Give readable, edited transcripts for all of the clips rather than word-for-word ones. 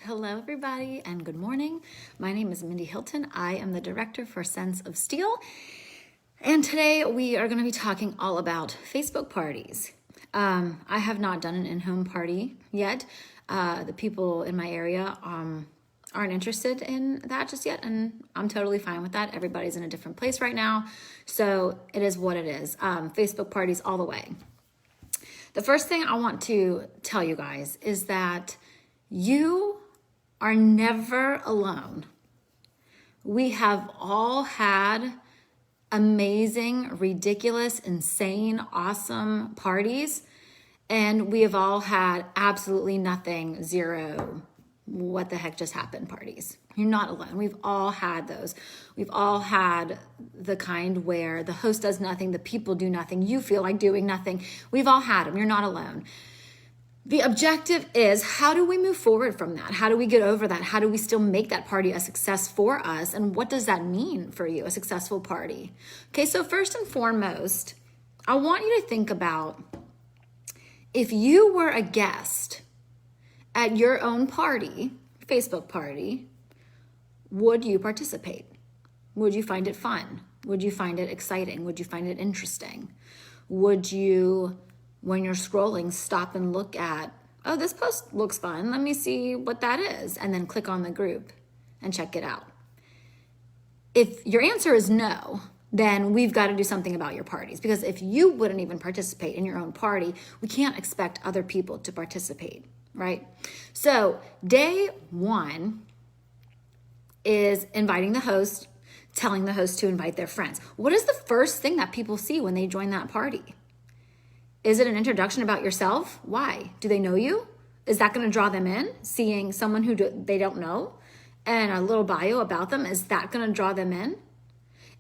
Hello, everybody, and good morning. My name is Mindy Hilton. I am the director for Sense of Steel, and today we are going to be talking all about Facebook parties. I have not done an in-home party yet. The people in my area aren't interested in that just yet, and I'm totally fine with that. Everybody's in a different place right now, so it is what it is. Facebook parties all the way. The first thing I want to tell you guys is that you are never alone. We have all had amazing, ridiculous, insane, awesome parties, and we have all had absolutely nothing, zero, what the heck just happened parties. You're not alone. We've all had those. We've all had the kind where the host does nothing, the people do nothing, you feel like doing nothing. We've all had them. You're not alone. The objective is, how do we move forward from that? How do we get over that? How do we still make that party a success for us? And what does that mean for you, a successful party? Okay, so first and foremost, I want you to think about if you were a guest at your own party, Facebook party, would you participate? Would you find it fun? Would you find it exciting? Would you find it interesting? Would you, when you're scrolling, stop and look at, oh, this post looks fun, let me see what that is, and then click on the group and check it out? If your answer is no, then we've got to do something about your parties, because if you wouldn't even participate in your own party, we can't expect other people to participate, right? So day one is inviting the host, telling the host to invite their friends. What is the first thing that people see when they join that party? Is it an introduction about yourself? Why? Do they know you? Is that going to draw them in? Seeing someone who they don't know and a little bio about them, is that going to draw them in?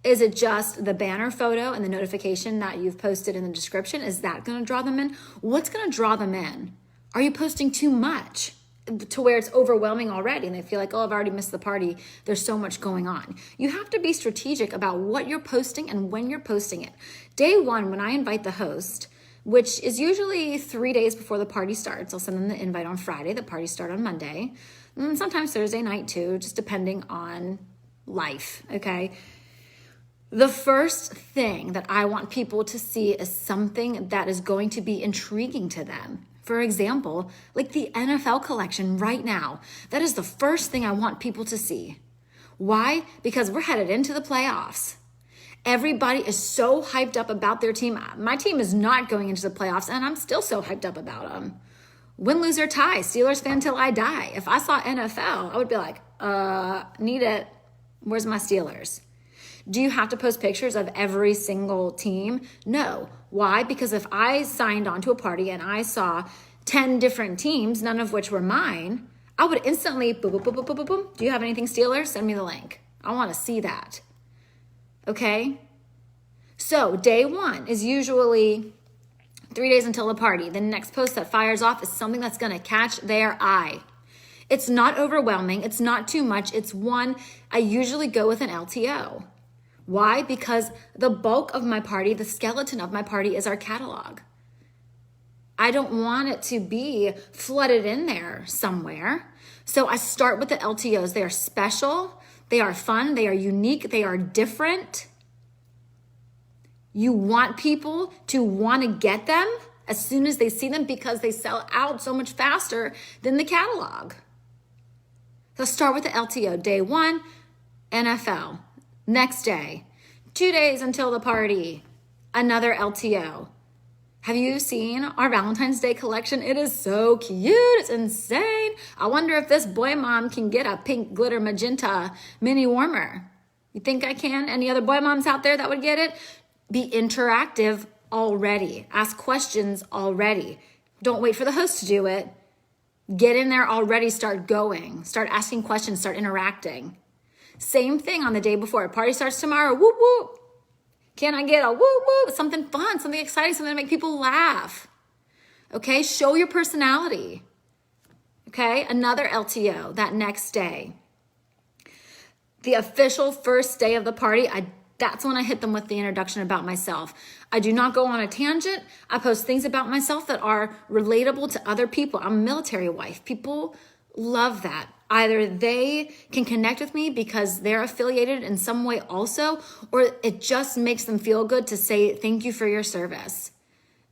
Is it just the banner photo and the notification that you've posted in the description? Is that going to draw them in? What's going to draw them in? Are you posting too much to where it's overwhelming already and they feel like, oh, I've already missed the party, there's so much going on? You have to be strategic about what you're posting and when you're posting it. Day one, when I invite the host, which is usually 3 days before the party starts, I'll send them the invite on Friday. The parties start on Monday, and sometimes Thursday night too, just depending on life, okay? The first thing that I want people to see is something that is going to be intriguing to them. For example, like the NFL collection right now. That is the first thing I want people to see. Why? Because we're headed into the playoffs. Everybody is so hyped up about their team. My team is not going into the playoffs, and I'm still so hyped up about them. Win, lose, or tie, Steelers fan till I die. If I saw NFL, I would be like, need it. Where's my Steelers? Do you have to post pictures of every single team? No. Why? Because if I signed on to a party and I saw 10 different teams, none of which were mine, I would instantly, boom, boom, boom, boom, boom, boom, boom. Do you have anything Steelers? Send me the link. I want to see that. Okay? So day one is usually 3 days until the party. The next post that fires off is something that's going to catch their eye. It's not overwhelming. It's not too much. It's one, I usually go with an LTO. Why? Because the bulk of my party, the skeleton of my party, is our catalog. I don't want it to be flooded in there somewhere. So I start with the LTOs. They are special. They are fun. They are unique. They are different. You want people to want to get them as soon as they see them because they sell out so much faster than the catalog. So start with the LTO. Day one, NFL. Next day, 2 days until the party, another LTO. Have you seen our Valentine's Day collection? It is so cute. It's insane. I wonder if this boy mom can get a pink glitter magenta mini warmer. You think I can? Any other boy moms out there that would get it? Be interactive already. Ask questions already. Don't wait for the host to do it. Get in there already. Start going. Start asking questions. Start interacting. Same thing on the day before. Party starts tomorrow. Whoop, whoop. Can I get a whoop, whoop? Something fun, something exciting, something to make people laugh. Okay, show your personality. Okay, another LTO that next day. The official first day of the party, that's when I hit them with the introduction about myself. I do not go on a tangent. I post things about myself that are relatable to other people. I'm a military wife. People Love that. Either they can connect with me because they're affiliated in some way also, or it just makes them feel good to say, thank you for your service.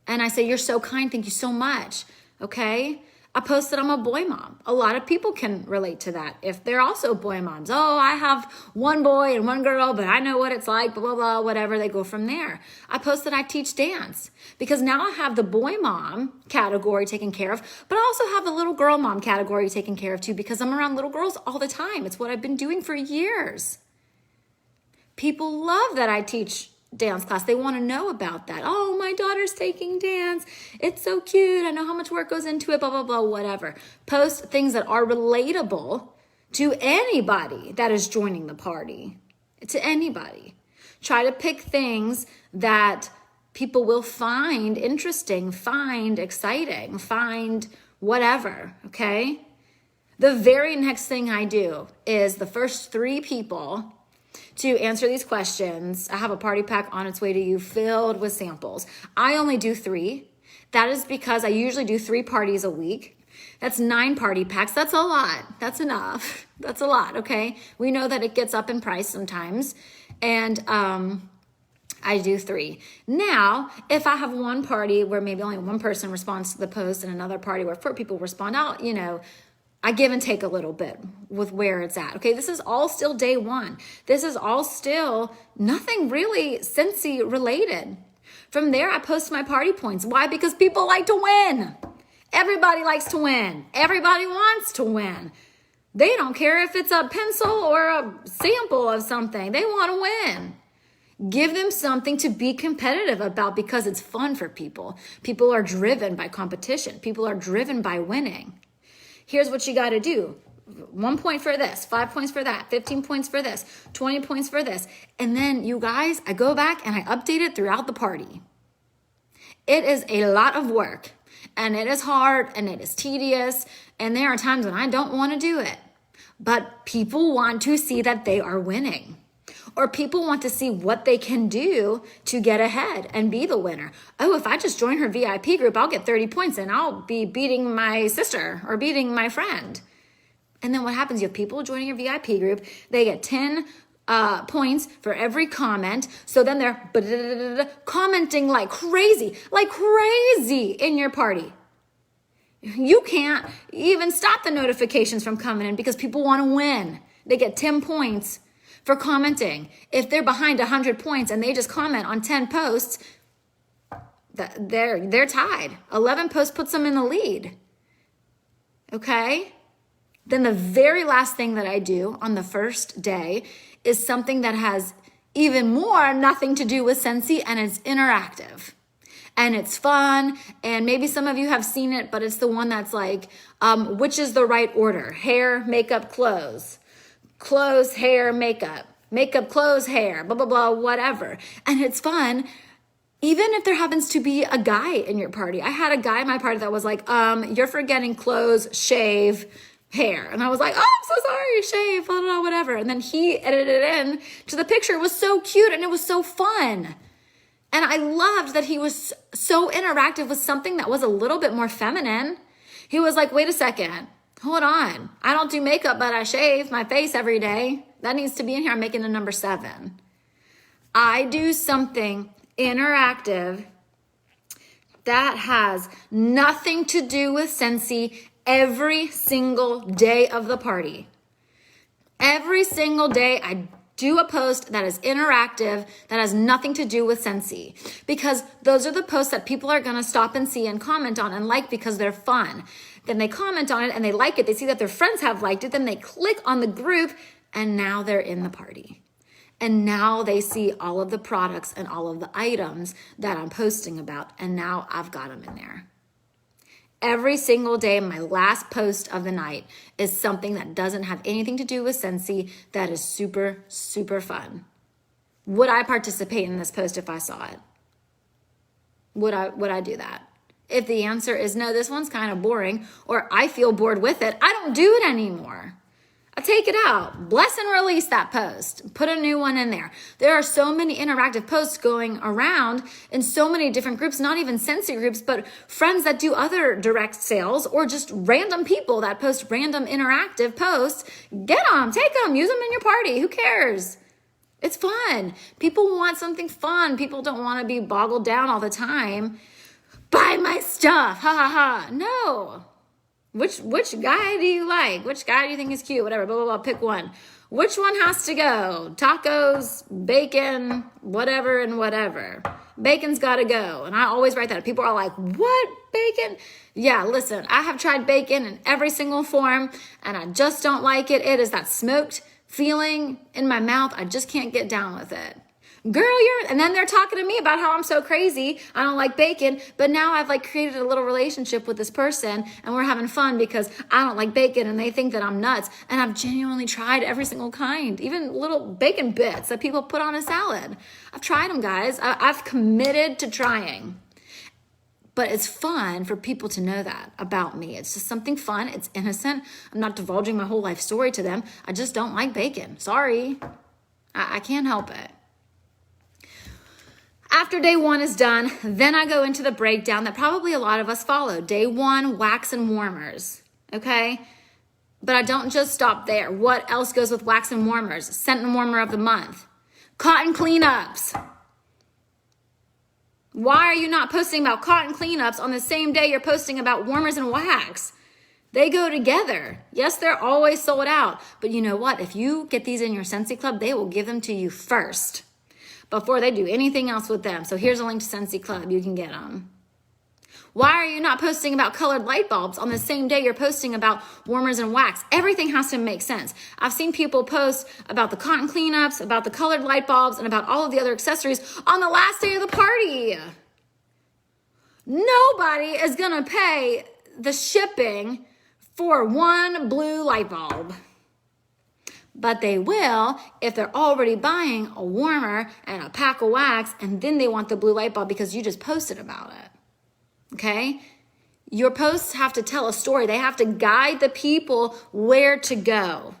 And I say, you're so kind. Thank you so much. Okay. I post that I'm a boy mom. A lot of people can relate to that if they're also boy moms. Oh, I have one boy and one girl, but I know what it's like, blah, blah, blah, whatever. They go from there. I post that I teach dance because now I have the boy mom category taken care of, but I also have the little girl mom category taken care of too because I'm around little girls all the time. It's what I've been doing for years. People love that I teach dance class. They want to know about that. Oh, my daughter's taking dance. It's so cute. I know how much work goes into it, blah, blah, blah, whatever. Post things that are relatable to anybody that is joining the party, to anybody. Try to pick things that people will find interesting, find exciting, find whatever, okay? The very next thing I do is the first 3 people to answer these questions. I have a party pack on its way to you filled with samples. I only do 3. That is because I usually do 3 parties a week. That's 9 party packs. That's a lot. That's enough. That's a lot, okay? We know that it gets up in price sometimes. And I do 3. Now, if I have one party where maybe only one person responds to the post and another party where 4 people respond out, I give and take a little bit with where it's at. Okay, this is all still day 1. This is all still nothing really Scentsy related. From there, I post my party points. Why? Because people like to win. Everybody likes to win. Everybody wants to win. They don't care if it's a pencil or a sample of something. They want to win. Give them something to be competitive about because it's fun for people. People are driven by competition. People are driven by winning. Here's what you got to do. 1 point for this, 5 points for that, 15 points for this, 20 points for this. And then you guys, I go back and I update it throughout the party. It is a lot of work and it is hard and it is tedious. And there are times when I don't want to do it, but people want to see that they are winning. Or people want to see what they can do to get ahead and be the winner. Oh, if I just join her VIP group, I'll get 30 points and I'll be beating my sister or beating my friend. And then what happens? You have people joining your VIP group. They get 10 points for every comment. So then they're commenting like crazy in your party. You can't even stop the notifications from coming in because people want to win. They get 10 points for commenting. If they're behind 100 points and they just comment on 10 posts, they're tied. 11 posts puts them in the lead. Okay? Then the very last thing that I do on the first day is something that has even more nothing to do with Scentsy, and it's interactive. And it's fun, and maybe some of you have seen it, but it's the one that's like, which is the right order? Hair, makeup, clothes. Clothes, hair, makeup. Makeup, clothes, hair, blah, blah, blah, whatever. And it's fun, even if there happens to be a guy in your party. I had a guy in my party that was like, you're forgetting clothes, shave, hair. And I was like, oh, I'm so sorry, shave, blah, blah, whatever. And then he edited it in to the picture. It was so cute and it was so fun. And I loved that he was so interactive with something that was a little bit more feminine. He was like, wait a second. Hold on. I don't do makeup, but I shave my face every day. That needs to be in here. I'm making a number 7. I do something interactive that has nothing to do with Scentsy every single day of the party. Every single day I do a post that is interactive, that has nothing to do with Scentsy. Because those are the posts that people are going to stop and see and comment on and like because they're fun. Then they comment on it and they like it. They see that their friends have liked it. Then they click on the group and now they're in the party. And now they see all of the products and all of the items that I'm posting about. And now I've got them in there. Every single day, my last post of the night is something that doesn't have anything to do with Scentsy that is super, super fun. Would I participate in this post if I saw it? Would I do that? If the answer is no, this one's kind of boring, or I feel bored with it, I don't do it anymore. take it out. Bless and release that post. Put a new one in there. There are so many interactive posts going around in so many different groups, not even Scentsy groups, but friends that do other direct sales or just random people that post random interactive posts. Get them, take them, use them in your party. Who cares? It's fun. People want something fun. People don't want to be boggled down all the time. Buy my stuff. Ha ha ha. No. Which guy do you like? Which guy do you think is cute? Whatever, blah, blah, blah. Pick one. Which one has to go? Tacos, bacon, whatever and whatever. Bacon's got to go. And I always write that. People are like, what? Bacon? Yeah, listen, I have tried bacon in every single form and I just don't like it. It is that smoked feeling in my mouth. I just can't get down with it. Girl, and then they're talking to me about how I'm so crazy. I don't like bacon, but now I've like created a little relationship with this person and we're having fun because I don't like bacon and they think that I'm nuts. And I've genuinely tried every single kind, even little bacon bits that people put on a salad. I've tried them, guys. I've committed to trying. But it's fun for people to know that about me. It's just something fun. It's innocent. I'm not divulging my whole life story to them. I just don't like bacon. Sorry. I can't help it. After day one is done, then I go into the breakdown that probably a lot of us follow. Day one, wax and warmers, okay? But I don't just stop there. What else goes with wax and warmers? Scent and warmer of the month. Cotton cleanups. Why are you not posting about cotton cleanups on the same day you're posting about warmers and wax? They go together. Yes, they're always sold out. But you know what? If you get these in your Scentsy Club, they will give them to you first before they do anything else with them. So here's a link to Scentsy Club. You can get them. Why are you not posting about colored light bulbs on the same day you're posting about warmers and wax? Everything has to make sense. I've seen people post about the cotton cleanups, about the colored light bulbs, and about all of the other accessories on the last day of the party. Nobody is gonna pay the shipping for one blue light bulb. But they will if they're already buying a warmer and a pack of wax and then they want the blue light bulb because you just posted about it. Okay? Your posts have to tell a story. They have to guide the people where to go.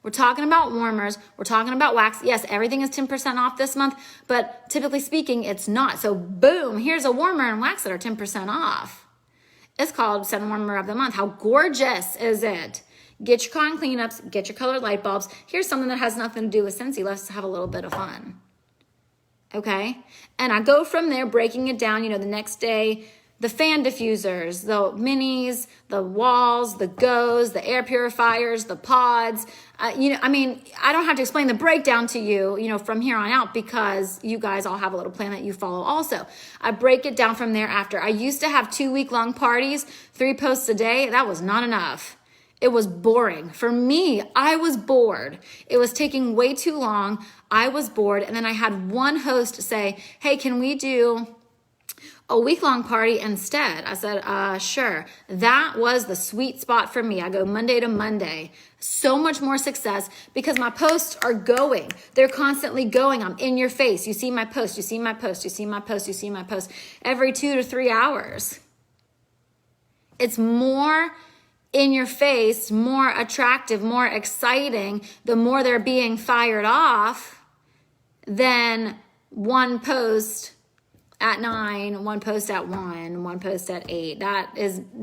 We're talking about warmers. We're talking about wax. Yes, everything is 10% off this month, but typically speaking, it's not. So boom, here's a warmer and wax that are 10% off. It's called Scent and Warmer of the Month. How gorgeous is it? Get your cotton cleanups, get your colored light bulbs. Here's something that has nothing to do with Scentsy. Let's have a little bit of fun. Okay? And I go from there, breaking it down, the next day, the fan diffusers, the minis, the walls, the goes, the air purifiers, the pods. I don't have to explain the breakdown to you, from here on out because you guys all have a little plan that you follow also. I break it down from there after. I used to have 2-week-long parties, 3 posts a day. That was not enough. It was boring. For me, I was bored. It was taking way too long. I was bored. And then I had one host say, hey, can we do a week-long party instead? I said, sure. That was the sweet spot for me. I go Monday to Monday. So much more success because my posts are going. They're constantly going. I'm in your face. You see my post. You see my post. You see my post. You see my post. Every 2 to 3 hours. It's more in your face, more attractive, more exciting, the more they're being fired off than one post at 9, one post at 1, one post at 8.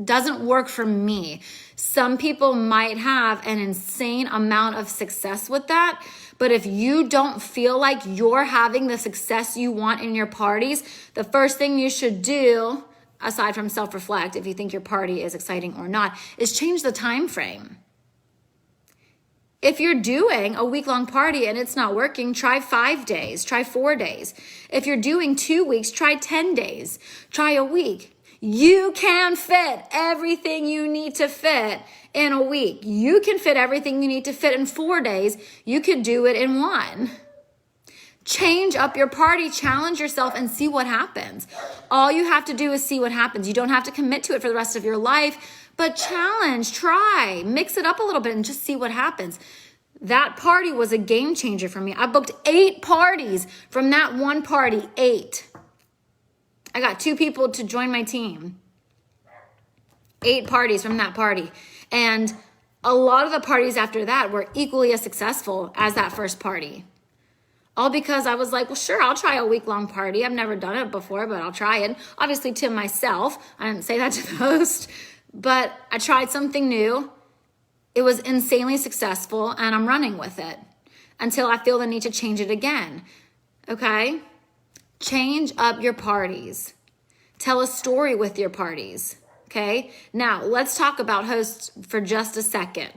Doesn't work for me. Some people might have an insane amount of success with that, but if you don't feel like you're having the success you want in your parties, the first thing you should do, aside from self-reflect, if you think your party is exciting or not, is change the time frame. If you're doing a week-long party and it's not working, try 5 days, try 4 days. If you're doing 2 weeks, try 10 days, try a week. You can fit everything you need to fit in a week. You can fit everything you need to fit in 4 days. You could do it in 1. Change up your party, challenge yourself and see what happens. All you have to do is see what happens. You don't have to commit to it for the rest of your life, but challenge, try, mix it up a little bit and just see what happens. That party was a game changer for me. I booked 8 parties from that one party, 8. I got 2 people to join my team. 8 parties from that party. And A lot of the parties after that were equally as successful as that first party. All because I was like, well, sure, I'll try a week-long party. I've never done it before, but I'll try it. Obviously to myself, I didn't say that to the host, but I tried something new. It was insanely successful, and I'm running with it until I feel the need to change it again, okay? Change up your parties. Tell a story with your parties, okay? Now, let's talk about hosts for just a second,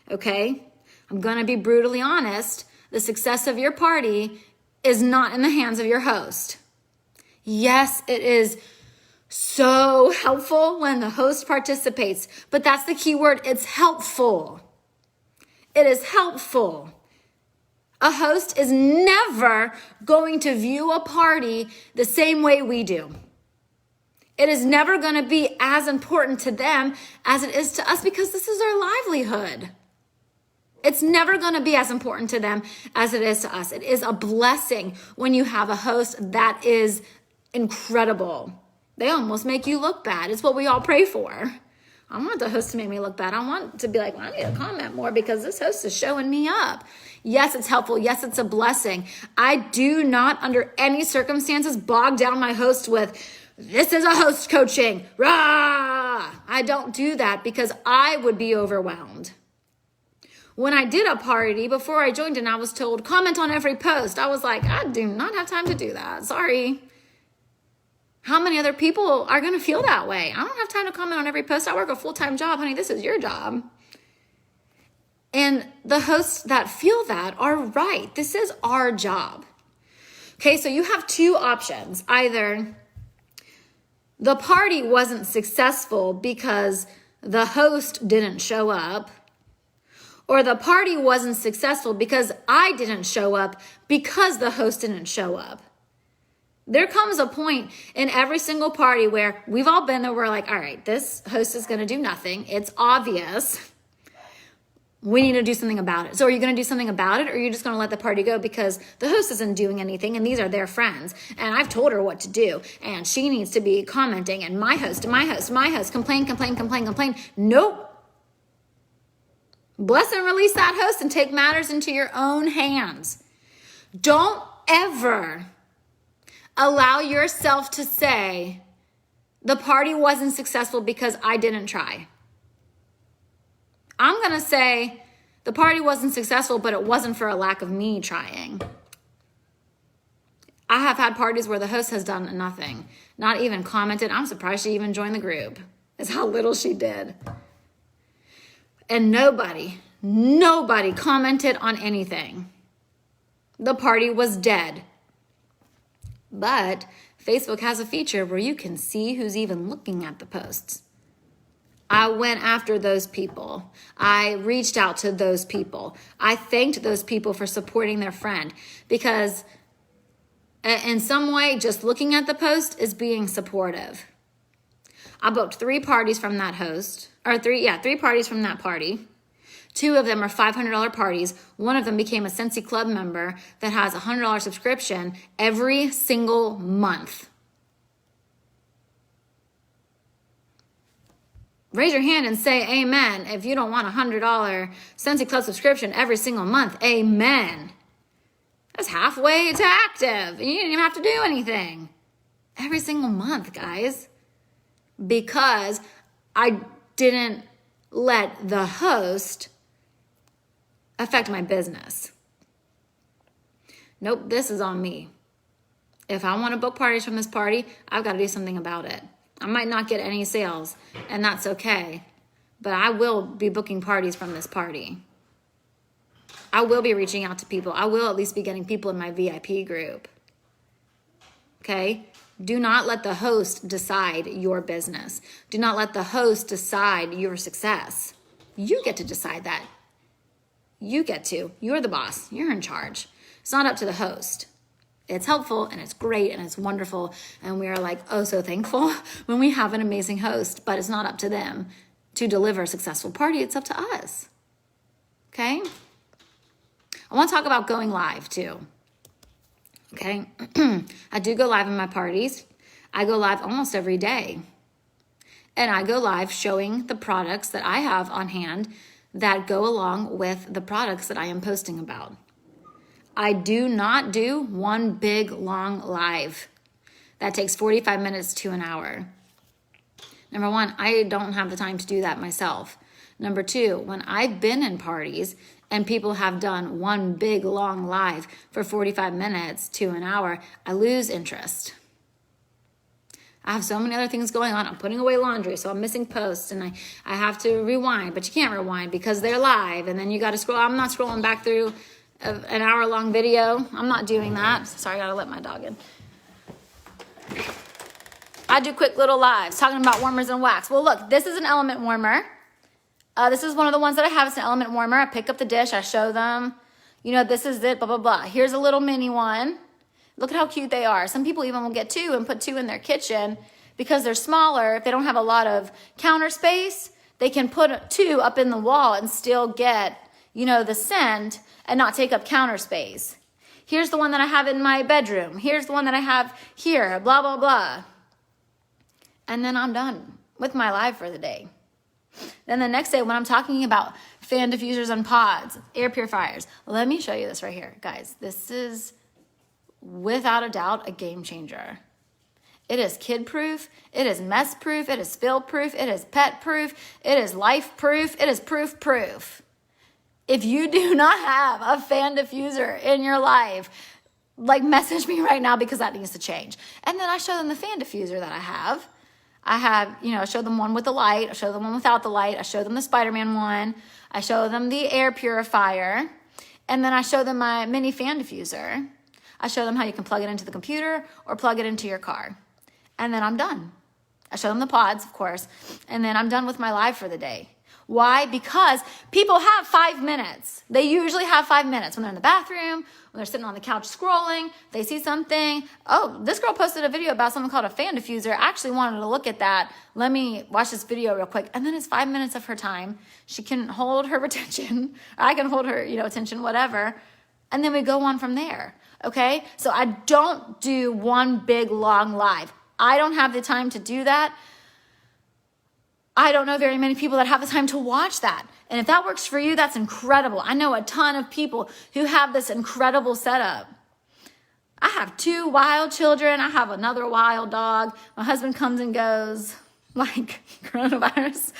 okay? I'm gonna be brutally honest. The success of your party is not in the hands of your host. Yes, it is so helpful when the host participates, but that's the key word. It's helpful. It is helpful. A host is never going to view a party the same way we do. It is never going to be as important to them as it is to us because this is our livelihood. It's never going to be as important to them as it is to us. It is a blessing when you have a host that is incredible. They almost make you look bad. It's what we all pray for. I want the host to make me look bad. I want to be like, well, I need to comment more because this host is showing me up. Yes, it's helpful. Yes, it's a blessing. I do not, under any circumstances, bog down my host with, this is a host coaching. Rah! I don't do that because I would be overwhelmed. When I did a party, before I joined and I was told, comment on every post, I was like, I do not have time to do that. Sorry. How many other people are going to feel that way? I don't have time to comment on every post. I work a full-time job, honey. This is your job. And the hosts that feel that are right. This is our job. Okay, so you have two options. Either the party wasn't successful because the host didn't show up, or the party wasn't successful because I didn't show up because the host didn't show up. There comes a point in every single party where we've all been there, we're like, all right, this host is going to do nothing. It's obvious. We need to do something about it. So are you going to do something about it, or are you just going to let the party go because the host isn't doing anything and these are their friends and I've told her what to do and she needs to be commenting and my host, complain. Nope. Bless and release that host and take matters into your own hands. Don't ever allow yourself to say, the party wasn't successful because I didn't try. I'm going to say, the party wasn't successful, but it wasn't for a lack of me trying. I have had parties where the host has done nothing, not even commented. I'm surprised she even joined the group. That's how little she did. And nobody commented on anything. The party was dead. But Facebook has a feature where you can see who's even looking at the posts. I went after those people. I reached out to those people. I thanked those people for supporting their friend because in some way, just looking at the post is being supportive. I booked 3 parties from that host, or 3 parties from that party. 2 of them are $500 parties. One of them became a Scentsy Club member that has a $100 subscription every single month. Raise your hand and say amen if you don't want a $100 Scentsy Club subscription every single month. Amen. That's halfway to active. You didn't even have to do anything. Every single month, guys. Because I didn't let the host affect my business. Nope, this is on me. If I want to book parties from this party, I've got to do something about it. I might not get any sales, and that's okay. But I will be booking parties from this party. I will be reaching out to people. I will at least be getting people in my VIP group. Okay? Do not let the host decide your business. Do not let the host decide your success. You get to decide that. You get to. You're the boss. You're in charge. It's not up to the host. It's helpful and it's great and it's wonderful. And we are like, oh, so thankful when we have an amazing host, but it's not up to them to deliver a successful party. It's up to us. Okay? I want to talk about going live too. Okay? I do go live in my parties. I go live almost every day. And I go live showing the products that I have on hand that go along with the products that I am posting about. I do not do one big long live that takes 45 minutes to an hour. Number one, I don't have the time to do that myself. Number two, when I've been in parties and people have done one big long live for 45 minutes to an hour, I lose interest. I have so many other things going on. I'm putting away laundry, so I'm missing posts, and I have to rewind, but you can't rewind because they're live, and then you got to scroll. I'm not scrolling back through an hour-long video. I'm not doing that. Sorry, I got to let my dog in. I do quick little lives talking about warmers and wax. Well, look, this is an element warmer. This is one of the ones that I have. It's an element warmer. I pick up the dish. I show them, this is it, blah, blah, blah. Here's a little mini one. Look at how cute they are. Some people even will get two and put two in their kitchen because they're smaller. If they don't have a lot of counter space, they can put two up in the wall and still get, the scent and not take up counter space. Here's the one that I have in my bedroom. Here's the one that I have here, blah, blah, blah. And then I'm done with my live for the day. Then the next day when I'm talking about fan diffusers and pods, air purifiers, let me show you this right here. Guys, this is without a doubt a game changer. It is kid proof, it is mess proof, it is spill proof, it is pet proof, it is life proof, it is proof. If you do not have a fan diffuser in your life, message me right now because that needs to change. And then I show them the fan diffuser that I have. I show them one with the light, I show them one without the light, I show them the Spider-Man one, I show them the air purifier, and then I show them my mini fan diffuser. I show them how you can plug it into the computer or plug it into your car. And then I'm done. I show them the pods, of course, and then I'm done with my live for the day. Why? Because people have 5 minutes. They usually have 5 minutes when they're in the bathroom, when they're sitting on the couch scrolling, they see something. Oh, this girl posted a video about something called a fan diffuser. I actually wanted to look at that. Let me watch this video real quick. And then it's 5 minutes of her time. She can hold her attention. I can hold her, attention, whatever. And then we go on from there. Okay? So I don't do one big long live. I don't have the time to do that. I don't know very many people that have the time to watch that. And if that works for you, that's incredible. I know a ton of people who have this incredible setup. I have 2 wild children. I have another wild dog. My husband comes and goes like coronavirus.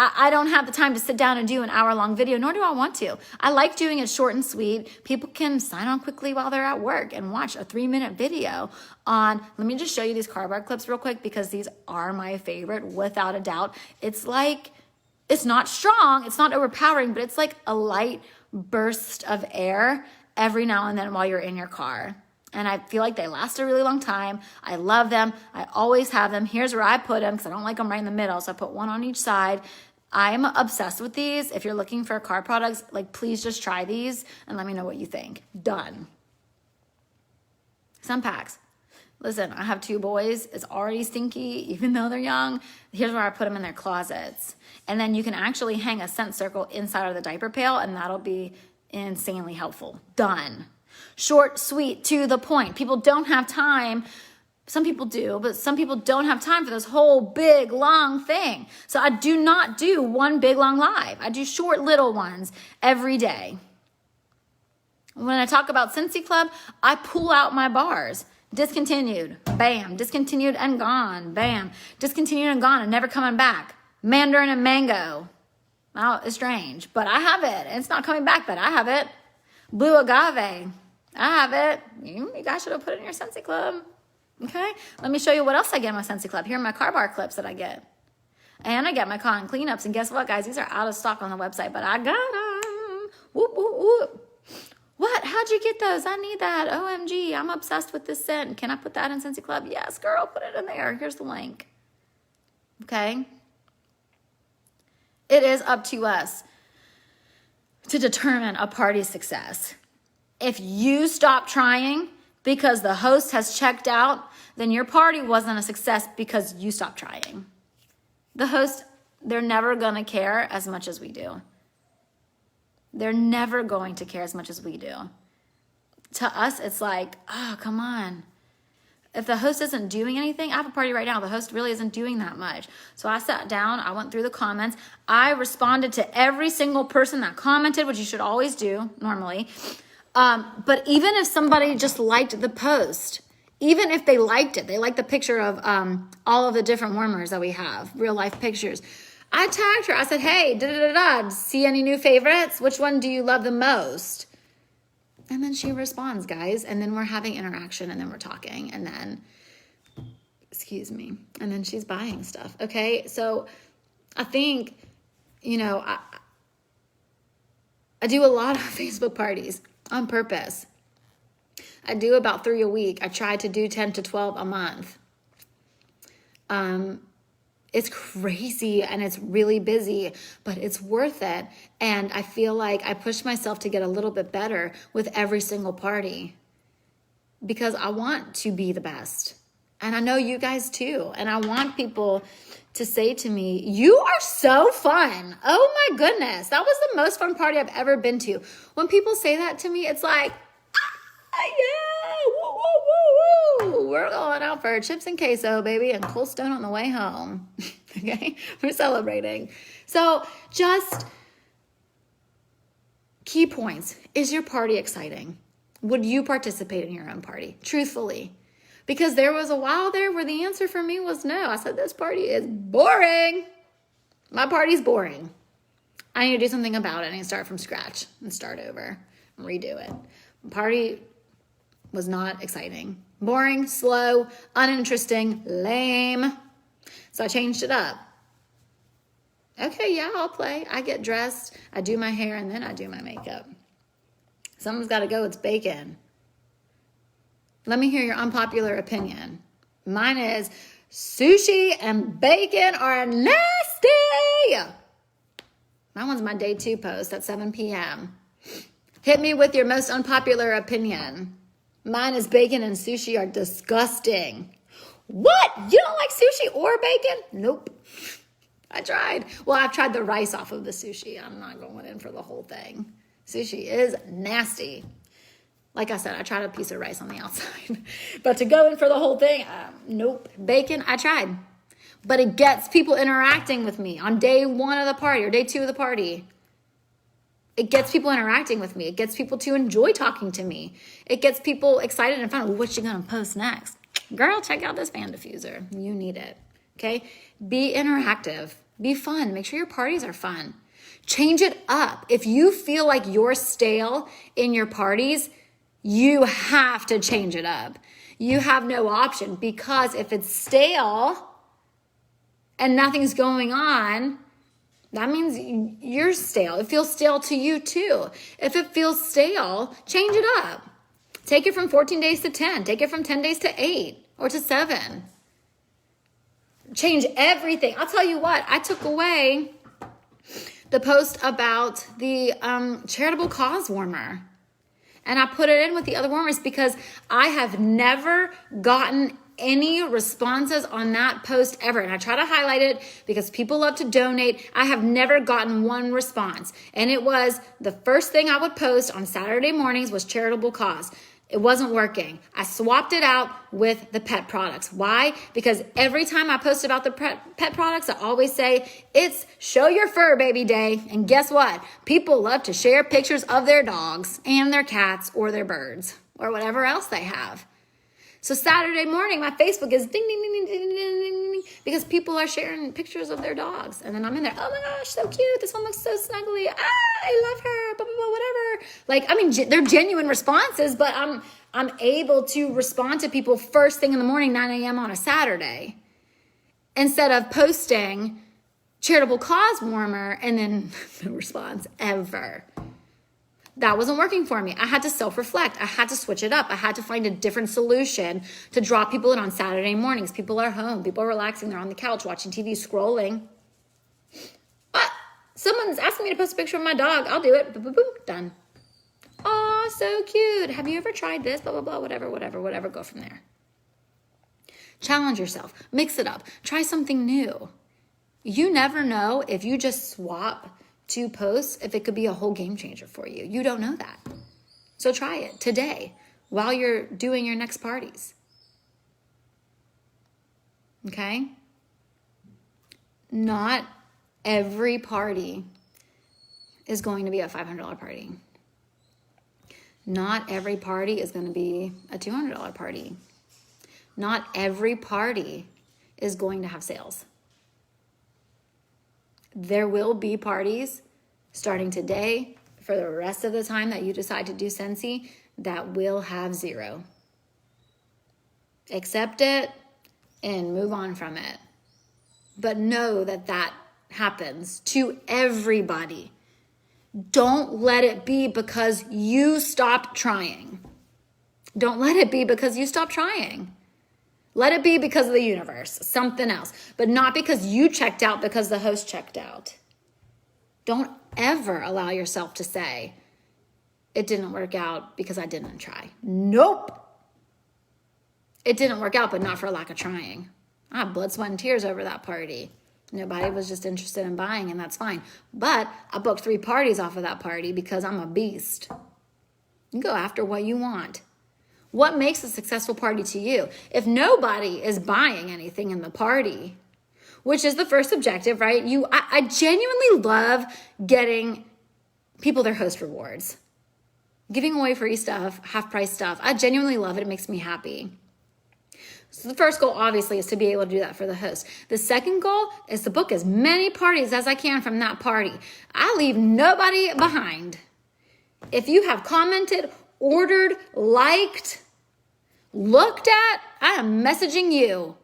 I don't have the time to sit down and do an hour-long video, nor do I want to. I like doing it short and sweet. People can sign on quickly while they're at work and watch a 3-minute video on, let me just show you these car bar clips real quick because these are my favorite, without a doubt. It's not strong, it's not overpowering, but it's like a light burst of air every now and then while you're in your car. And I feel like they last a really long time. I love them. I always have them. Here's where I put them because I don't like them right in the middle. So I put one on each side. I'm obsessed with these. If you're looking for car products, please just try these and let me know what you think. Done. Sun packs. Listen, I have 2 boys. It's already stinky, even though they're young. Here's where I put them in their closets. And then you can actually hang a scent circle inside of the diaper pail, and that'll be insanely helpful. Done. Short, sweet, to the point. People don't have time. Some people do, but some people don't have time for this whole big, long thing. So I do not do one big, long live. I do short, little ones every day. When I talk about Scentsy Club, I pull out my bars. Discontinued, bam. Discontinued and gone, bam. Discontinued and gone and never coming back. Mandarin and mango. Oh, it's strange, but I have it. It's not coming back, but I have it. Blue agave. I have it. You guys should have put it in your Scentsy Club. Okay, let me show you what else I get in my Scentsy Club. Here are my car bar clips that I get. And I get my cotton cleanups. And guess what, guys? These are out of stock on the website, but I got them. Whoop, whoop, whoop. What? How'd you get those? I need that. OMG, I'm obsessed with this scent. Can I put that in Scentsy Club? Yes, girl, put it in there. Here's the link. Okay? It is up to us to determine a party's success. If you stop trying because the host has checked out, then your party wasn't a success because you stopped trying. The host, they're never going to care as much as we do. They're never going to care as much as we do. To us, it's like, oh, come on. If the host isn't doing anything, I have a party right now, the host really isn't doing that much. So I sat down, I went through the comments, I responded to every single person that commented, which you should always do normally. But even if somebody just liked the post, even if they liked it, they liked the picture of all of the different warmers that we have, real life pictures. I tagged her. I said, hey, see any new favorites? Which one do you love the most? And then she responds, guys. And then we're having interaction, and then we're talking. And then, excuse me, and then she's buying stuff. Okay. So I think, I do a lot of Facebook parties on purpose. I do about 3 a week. I try to do 10 to 12 a month. It's crazy and it's really busy, but it's worth it. And I feel like I push myself to get a little bit better with every single party because I want to be the best. And I know you guys too. And I want people to say to me, you are so fun. Oh my goodness. That was the most fun party I've ever been to. When people say that to me, it's like, yeah, woo, woo, woo, woo. We're going out for chips and queso, baby, and Cold Stone on the way home. Okay? We're celebrating. So just key points. Is your party exciting? Would you participate in your own party? Truthfully. Because there was a while there where the answer for me was no. I said, this party is boring. My party's boring. I need to do something about it. I need to start from scratch and start over and redo it. Party was not exciting. Boring, slow, uninteresting, lame. So I changed it up. Okay, yeah, I'll play. I get dressed, I do my hair, and then I do my makeup. Someone's got to go. It's bacon. Let me hear your unpopular opinion. Mine is sushi and bacon are nasty. That one's my day 2 post at 7 p.m. Hit me with your most unpopular opinion. Mine is bacon and sushi are disgusting. What? You don't like sushi or bacon? Nope. I tried. Well, I've tried the rice off of the sushi. I'm not going in for the whole thing. Sushi is nasty. Like I said, I tried a piece of rice on the outside. But to go in for the whole thing, nope. Bacon, I tried. But it gets people interacting with me on day 1 of the party or day 2 of the party. It gets people interacting with me. It gets people to enjoy talking to me. It gets people excited and fun. What you gonna post next? Girl, check out this fan diffuser. You need it. Okay? Be interactive. Be fun. Make sure your parties are fun. Change it up. If you feel like you're stale in your parties, you have to change it up. You have no option because if it's stale and nothing's going on, that means you're stale. It feels stale to you too. If it feels stale, change it up. Take it from 14 days to 10. Take it from 10 days to 8 or to 7. Change everything. I'll tell you what, I took away the post about the charitable cause warmer. And I put it in with the other warmers because I have never gotten any responses on that post ever. And I try to highlight it because people love to donate. I have never gotten one response. And it was the first thing I would post on Saturday mornings was charitable cause. It wasn't working. I swapped it out with the pet products. Why? Because every time I post about the pet products, I always say, it's Show Your Fur Baby Day. And guess what? People love to share pictures of their dogs and their cats or their birds or whatever else they have. So Saturday morning, my Facebook is ding, ding, ding, ding, ding, ding, ding, because people are sharing pictures of their dogs. And then I'm in there, oh my gosh, so cute. This one looks so snuggly. I love her, blah, blah, blah, whatever. Like, I mean, they're genuine responses, but I'm able to respond to people first thing in the morning, 9 a.m. on a Saturday, instead of posting charitable cause warmer and then no response ever. That wasn't working for me. I had to self-reflect. I had to switch it up. I had to find a different solution to draw people in on Saturday mornings. People are home. People are relaxing. They're on the couch watching TV, scrolling. But someone's asking me to post a picture of my dog. I'll do it. Boop, boop, boop. Done. Oh, so cute. Have you ever tried this? Blah, blah, blah, whatever. Go from there. Challenge yourself. Mix it up. Try something new. You never know if you just swap 2 posts, if it could be a whole game changer for you. You don't know that. So try it today while you're doing your next parties. Okay? Not every party is going to be a $500 party. Not every party is going to be a $200 party. Not every party is going to have sales. There will be parties starting today for the rest of the time that you decide to do Scentsy that will have zero. Accept it and move on from it. But know that that happens to everybody. Don't let it be because you stopped trying. Don't let it be because you stopped trying. Let it be because of the universe, something else, but not because you checked out because the host checked out. Don't ever allow yourself to say, it didn't work out because I didn't try. Nope. It didn't work out, but not for lack of trying. I had blood, sweat, and tears over that party. Nobody was just interested in buying, and that's fine. But I booked 3 parties off of that party because I'm a beast. You go after what you want. What makes a successful party to you? If nobody is buying anything in the party, which is the first objective, right? I genuinely love getting people their host rewards. Giving away free stuff, half-price stuff. I genuinely love it. It makes me happy. So the first goal, obviously, is to be able to do that for the host. The second goal is to book as many parties as I can from that party. I leave nobody behind. If you have commented, ordered, liked, looked at, I am messaging you.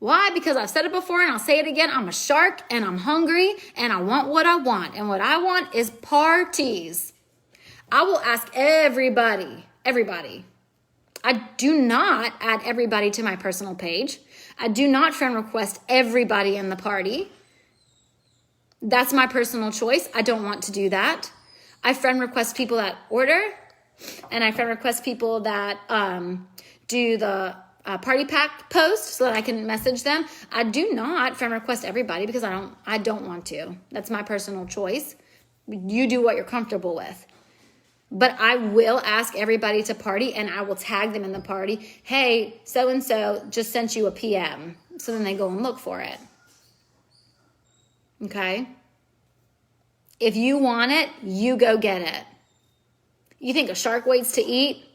Why? Because I've said it before and I'll say it again. I'm a shark and I'm hungry and I want what I want. And what I want is parties. I will ask everybody. I do not add everybody to my personal page. I do not friend request everybody in the party. That's my personal choice. I don't want to do that. I friend request people that order, and I friend request people that do the party pack post so that I can message them. I do not friend request everybody because I don't want to. That's my personal choice. You do what you're comfortable with. But I will ask everybody to party, and I will tag them in the party. Hey, so-and-so just sent you a PM. So then they go and look for it. Okay? If you want it, you go get it. You think a shark waits to eat?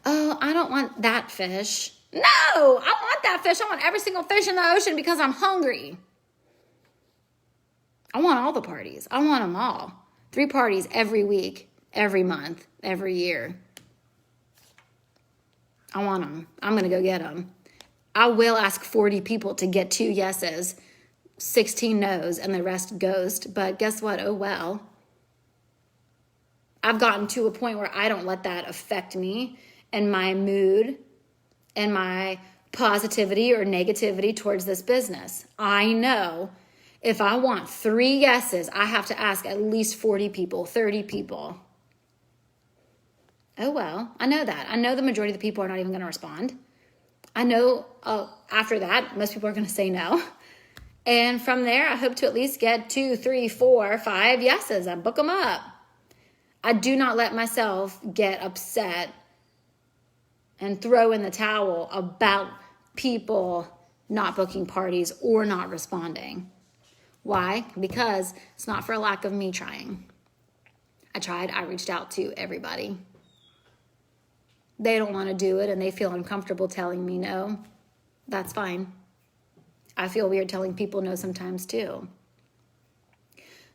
Oh, I don't want that fish. No, I want that fish. I want every single fish in the ocean because I'm hungry. I want all the parties. I want them all. 3 parties every week. Every month, every year. I want them. I'm going to go get them. I will ask 40 people to get 2 yeses, 16 no's, and the rest ghost. But guess what? Oh, well. I've gotten to a point where I don't let that affect me and my mood and my positivity or negativity towards this business. I know if I want 3 yeses, I have to ask at least 40 people, 30 people. Oh, well, I know that. I know the majority of the people are not even going to respond. I know after that, most people are going to say no. And from there, I hope to at least get 2, 3, 4, 5 yeses. I book them up. I do not let myself get upset and throw in the towel about people not booking parties or not responding. Why? Because it's not for a lack of me trying. I tried. I reached out to everybody. They don't want to do it and they feel uncomfortable telling me no. That's fine. I feel weird telling people no sometimes too.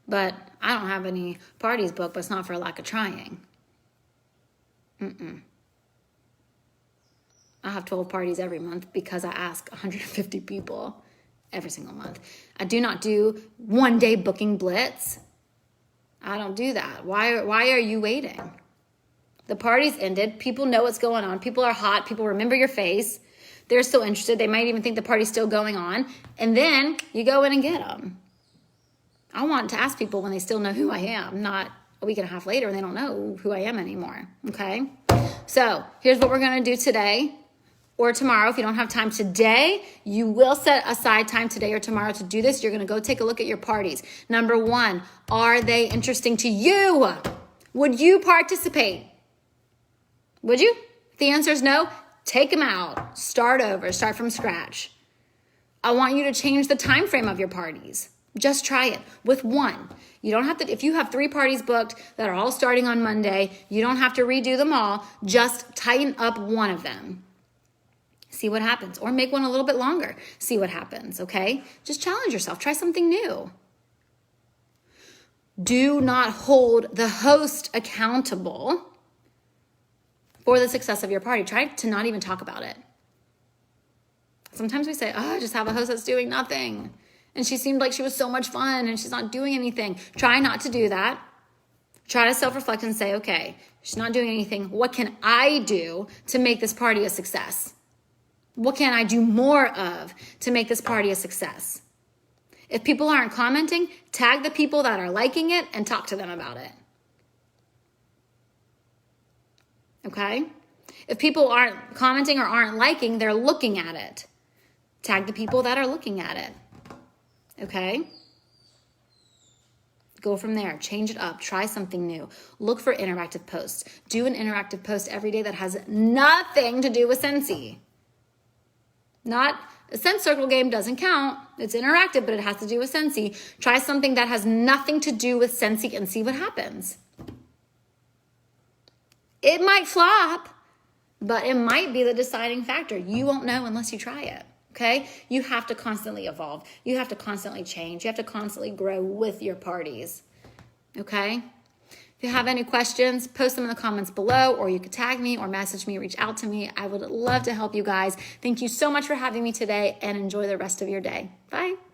But I don't have any parties booked, but it's not for a lack of trying. I have 12 parties every month because I ask 150 people every single month. I do not do 1-day booking blitz. I don't do that. Why are you waiting? The party's ended. People know what's going on. People are hot. People remember your face. They're still interested. They might even think the party's still going on. And then you go in and get them. I want to ask people when they still know who I am, not a week and a half later and they don't know who I am anymore. Okay? So here's what we're going to do today or tomorrow. If you don't have time today, you will set aside time today or tomorrow to do this. You're going to go take a look at your parties. Number 1, are they interesting to you? Would you participate? Would you? If the answer is no, take them out. Start over. Start from scratch. I want you to change the time frame of your parties. Just try it with one. You don't have to, if you have 3 parties booked that are all starting on Monday, you don't have to redo them all. Just tighten up one of them. See what happens. Or make one a little bit longer. See what happens, okay? Just challenge yourself. Try something new. Do not hold the host accountable for the success of your party. Try to not even talk about it. Sometimes we say, oh, I just have a host that's doing nothing. And she seemed like she was so much fun and she's not doing anything. Try not to do that. Try to self-reflect and say, okay, she's not doing anything. What can I do to make this party a success? What can I do more of to make this party a success? If people aren't commenting, tag the people that are liking it and talk to them about it. Okay? If people aren't commenting or aren't liking, they're looking at it. Tag the people that are looking at it. Okay? Go from there. Change it up. Try something new. Look for interactive posts. Do an interactive post every day that has nothing to do with Scentsy. Not a Scent Circle game doesn't count. It's interactive, but it has to do with Scentsy. Try something that has nothing to do with Scentsy and see what happens. It might flop, but it might be the deciding factor. You won't know unless you try it. Okay? You have to constantly evolve. You have to constantly change. You have to constantly grow with your parties. Okay? If you have any questions, post them in the comments below, or you could tag me or message me, reach out to me. I would love to help you guys. Thank you so much for having me today, and enjoy the rest of your day. Bye.